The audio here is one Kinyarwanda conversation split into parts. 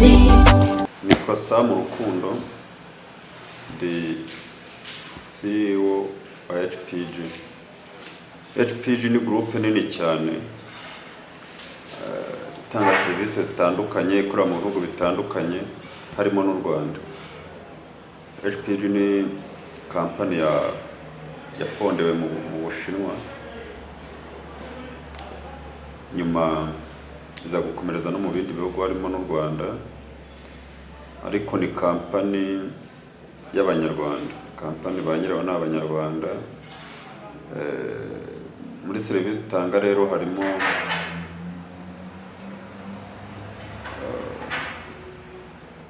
Nitwa Sam Rukundo, ndi CEO wa HPG. HPG ni groupe nini cyane itanga serivisi zitandukanye, ikorera mu bihugu bitandukanye harimo n'u Rwanda. HPG ni kampani yafondewe mu Bushinwa, nyuma iza gukomereza no mu bindi bihugu harimo n'u Rwanda, ariko ni kampani y'Abanyarwanda. Kampani ba nyirayo ni Abanyarwanda. Muri serivisi itanga rero harimo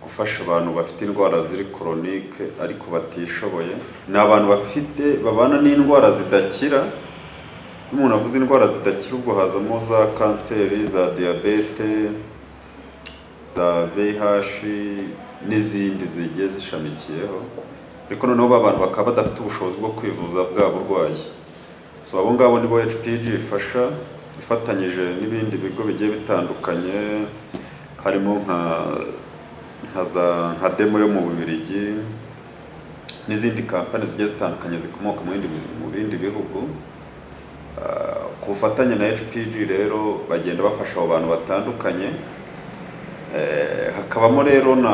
gufasha abantu bafite indwara ziri chronique ariko batishoboye. Ni abantu babana n'indwara zidakira. Umuntu avuze indwara zidakira ubwo hazamo za kanseri, za diabete, za VIH n'izindi zigiye zishamikiyeho, ariko noneho abantu bakaba badafite ubushobozi bwo kwivuza bwa burwayi. So abo ngabo nibo HPG ifasha, ifatanyije n'ibindi bigo bigiye bitandukanye, harimo nka Demo yo mu Bubiligi n'izindi kampani zigiye zitandukanye zikomoka mu bindi bihugu. Ku bufatanye na HPG rero bagenda bafasha abo bantu batandukanye. Hakabamo rero na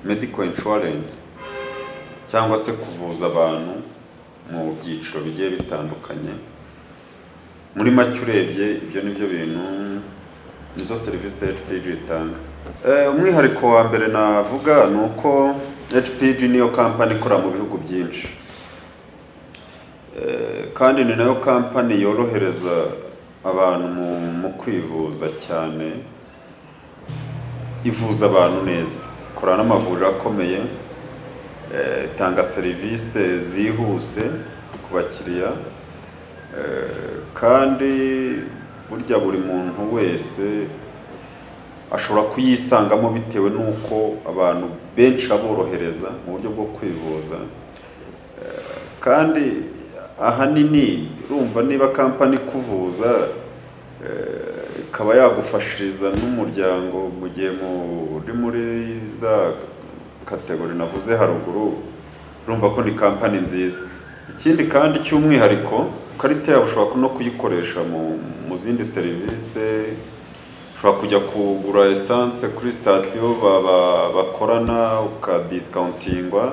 medical insurance, cyangwa se kuvuza abantu mu byiciro bigiye bitandukanye. Muri make urebye ibyo nibyo bintu, nizo serivisi HPG itanga. Umwihariko wa mbere navuga ni uko HPG niyo kampani ikora mu bihugu byinshi, kandi ni nayo kampani yorohereza abantu mu kwivuza cyane. Ivuza abantu neza, ikora n'amavuriro akomeye, itanga serivisi zihuse ku bakiriya, kandi burya buri muntu wese ashobora kuyisangamo bitewe n'uko abantu benshi aborohereza mu buryo bwo kwivuza. Kandi ahanini urumva niba kampani kuvuza ikaba yagufashiriza n'umuryango mu gihe uri muri za kategori navuze haruguru, urumva ko ni kampani nziza. Ikindi kandi cy'umwihariko, karita yabo ushobora no kuyikoresha mu zindi serivisi. Ushobora kujya kugura essence kuri station bakorana ukadiscountingwa.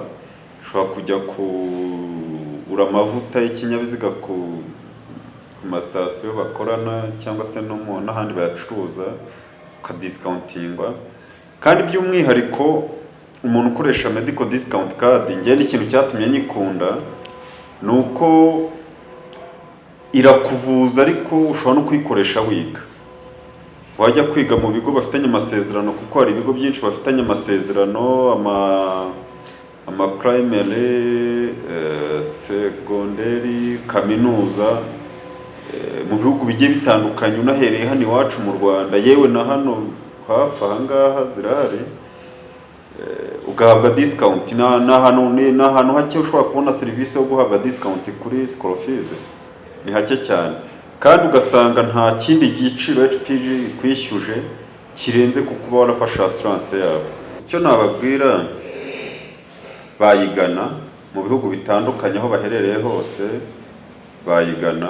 Ushobora kujya kugura amavuta y'ikinyabiziga ku masitasiyo bakorana, cyangwa se n'ahandi bayacuruza ukadiscountingwa. Kandi by'umwihariko umuntu ukoresha medical discount card, ngiye n'ikintu cyatumye nyikunda ni uko irakuvuza, ariko ushobora no kuyikoresha wiga. Wajya kwiga mu bigo bafitanye amasezerano, kuko hari ibigo byinshi bafitanye amasezerano, ama primary, secondary, kaminuza mu bihugu bigiye bitandukanye, unahereye hano iwacu mu Rwanda, yewe na hano hafi aha ngaha zirahari. Ugahabwa discount. N'ahantu hake ushobora kubona serivisi yo guhabwa discount kuri school fees, ni hake cyane. Kandi ugasanga nta kindi giciro HPG kwishyuje kirenze kuko uba warafashe assurance yabo. Icyo nababwira, bayigana mu bihugu bitandukanye aho baherereye hose, bayigana.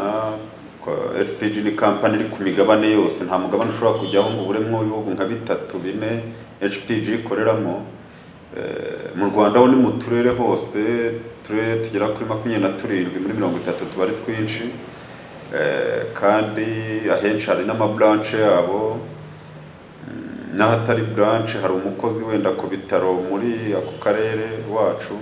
HPG ni kampani iri ku migabane yose, nta mugabane ushobora kujyaho ngo uburemo ibihugu nka 3-4 HPG ikoreramo. Mu Rwanda ho ni mu turere hose, turere tugera kuri 27 muri 30 tuba ari twinshi. Kandi ahenshi hari n'amabranche yabo, n'ahatari branch hari umukozi wenda ku bitaro muri ako karere wacu.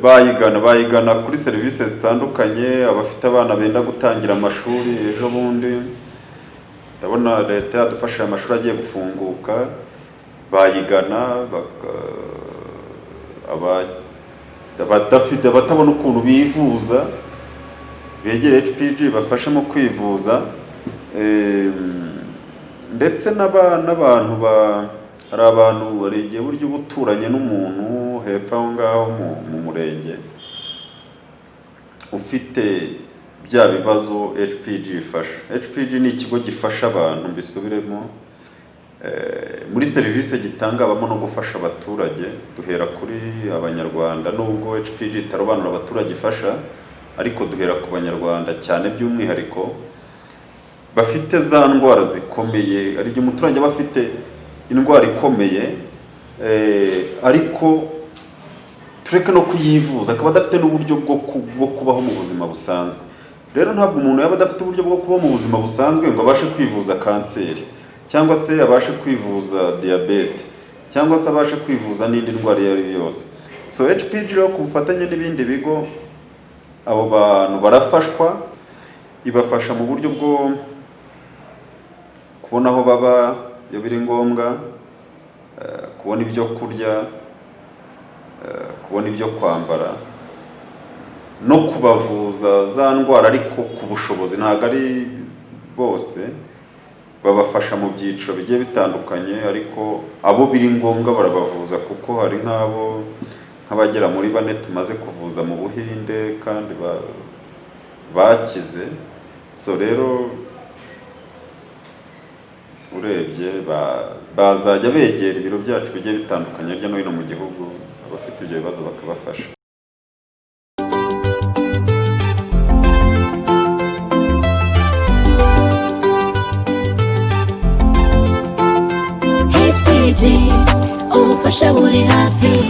Bayigana kuri serivisi zitandukanye. Abafite abana benda gutangira amashuri ejo bundi, ndabona leta yadufashije amashuri agiye gufunguka, bayigana. Abatabona ukuntu bivuza, begere HPG bafasha mu kwivuza. Ndetse n'abantu hari abantu barigiye buryo buturanye n'umuntu hepfo aho ngaho mu murenge ufite bya bibazo HPG ifasha. HPG ni ikigo gifasha abantu, mbisubiremo, muri serivisi gitanga habamo no gufasha abaturage. Duhera kuri abanyarwanda, nubwo HPG itarobanura abaturage ifasha, ariko duhera ku banyarwanda cyane, by'umwihariko bafite za ndwara zikomeye. Ari igihe umuturage aba afite indwara ikomeye, ariko tureke no kuyivuza, akaba adafite n'uburyo bwo kubaho mu buzima busanzwe. Rero ntabwo umuntu yaba adafite uburyo bwo kubaho mu buzima busanzwe ngo abashe kwivuza kanseri, cyangwa se abashe kwivuza diyabete, cyangwa se abashe kwivuza n'indi ndwara iyo ari yo yose. So HPG rero ku bufatanye n'ibindi bigo, abo bantu barafashwa, ibafasha mu buryo bwo kubona aho baba iyo biri ngombwa, kubona ibyo kurya, kubona ibyo kwambara, no kubavuza za ndwara ariko ku bushobozi. Ntabwo ari bose, babafasha mu byiciro bigiye bitandukanye, ariko abo biri ngombwa barabavuza, kuko hari nk'abagera muri 4 tumaze kuvuza mu Buhinde kandi bakize. So rero urebye bazajya begera ibiro byacu bigiye bitandukanye hirya no hino mu gihugu, abafite ibyo bibazo bakabafasha. HPG ubufasha buri hafi.